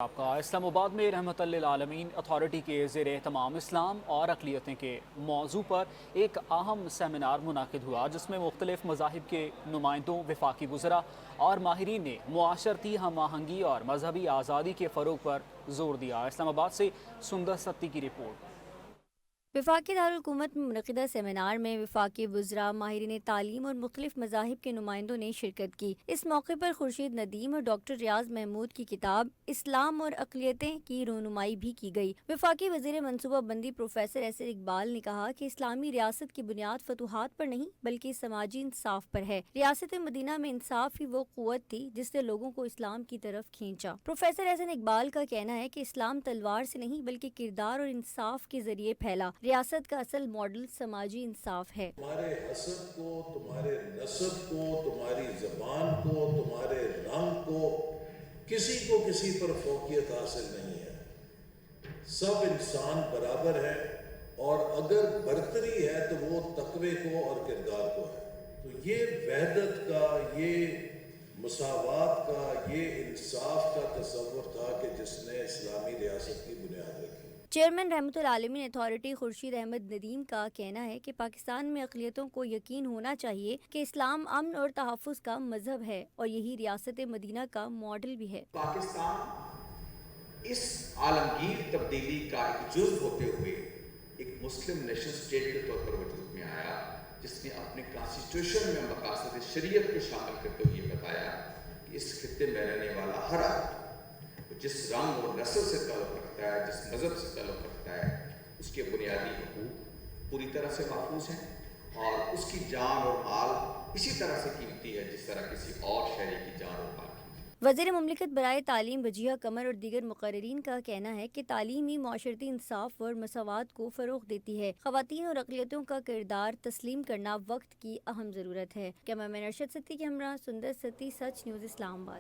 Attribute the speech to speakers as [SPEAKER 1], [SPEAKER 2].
[SPEAKER 1] آپ کا اسلام آباد میں رحمت للعالمین اتھارٹی کے زیر اہتمام اسلام اور اقلیتیں کے موضوع پر ایک اہم سیمینار منعقد ہوا، جس میں مختلف مذاہب کے نمائندوں، وفاقی وزراء اور ماہرین نے معاشرتی ہم آہنگی اور مذہبی آزادی کے فروغ پر زور دیا۔ اسلام آباد سے سندر ستی کی رپورٹ۔
[SPEAKER 2] وفاقی دارالحکومت میں منعقدہ سیمینار میں وفاقی وزراء، ماہرین تعلیم اور مختلف مذاہب کے نمائندوں نے شرکت کی۔ اس موقع پر خورشید ندیم اور ڈاکٹر ریاض محمود کی کتاب اسلام اور اقلیتیں کی رونمائی بھی کی گئی۔ وفاقی وزیر منصوبہ بندی پروفیسر احسن اقبال نے کہا کہ اسلامی ریاست کی بنیاد فتوحات پر نہیں بلکہ سماجی انصاف پر ہے۔ ریاست مدینہ میں انصاف ہی وہ قوت تھی جس نے لوگوں کو اسلام کی طرف کھینچا۔ پروفیسر احسن اقبال کا کہنا ہے کہ اسلام تلوار سے نہیں بلکہ کردار اور انصاف کے ذریعے پھیلا۔ ریاست کا اصل ماڈل سماجی انصاف ہے۔
[SPEAKER 3] تمہارے حسب کو، تمہارے نسب کو، تمہاری زبان کو، تمہارے رنگ کو، کسی کو کسی پر فوقیت حاصل نہیں ہے۔ سب انسان برابر ہے، اور اگر برتری ہے تو وہ تقوی کو اور کردار کو ہے۔ تو یہ وحدت کا، یہ مساوات کا، یہ انصاف کا تصور تھا کہ جس نے اسلامی ریاست کی بنیاد رکھی۔
[SPEAKER 2] چیئرمین رحمت العالمین اتھارٹی خورشید احمد ندیم کا کہنا ہے کہ پاکستان میں اقلیتوں کو یقین ہونا چاہیے کہ اسلام امن اور تحفظ کا مذہب ہے، اور یہی ریاست مدینہ کا ماڈل بھی ہے۔
[SPEAKER 4] پاکستان اس عالمگیر تبدیلی کا ایک جزو ہوتے ہوئے ایک مسلم نیشن اسٹیٹ کے طور پر وجود میں آیا، جس نے اپنے کانسٹیٹیوشن میں مقاصد شریعت کو شامل کرتے ہوئے بتایا کہ اس خطے میں رہنے والا ہر آدمی جس رنگ اور نسل سے تعلق رکھتا ہے، جس مذہب سے تعلق رکھتا ہے، اس کے بنیادی حقوق پوری طرح سے محفوظ ہیں، اور اس کی جان اور مال اسی طرح سے قیمتی ہے جس طرح کسی اور شہری کی جان اور مال قیمتی۔
[SPEAKER 2] وزیر مملکت برائے تعلیم وجیہہ قمر اور دیگر مقررین کا کہنا ہے کہ تعلیم ہی معاشرتی انصاف اور مساوات کو فروغ دیتی ہے۔ خواتین اور اقلیتوں کا کردار تسلیم کرنا وقت کی اہم ضرورت ہے۔ کیمرہ مین ارشد ستی کے ہمراہ سندر ستی، سچ نیوز اسلام آباد۔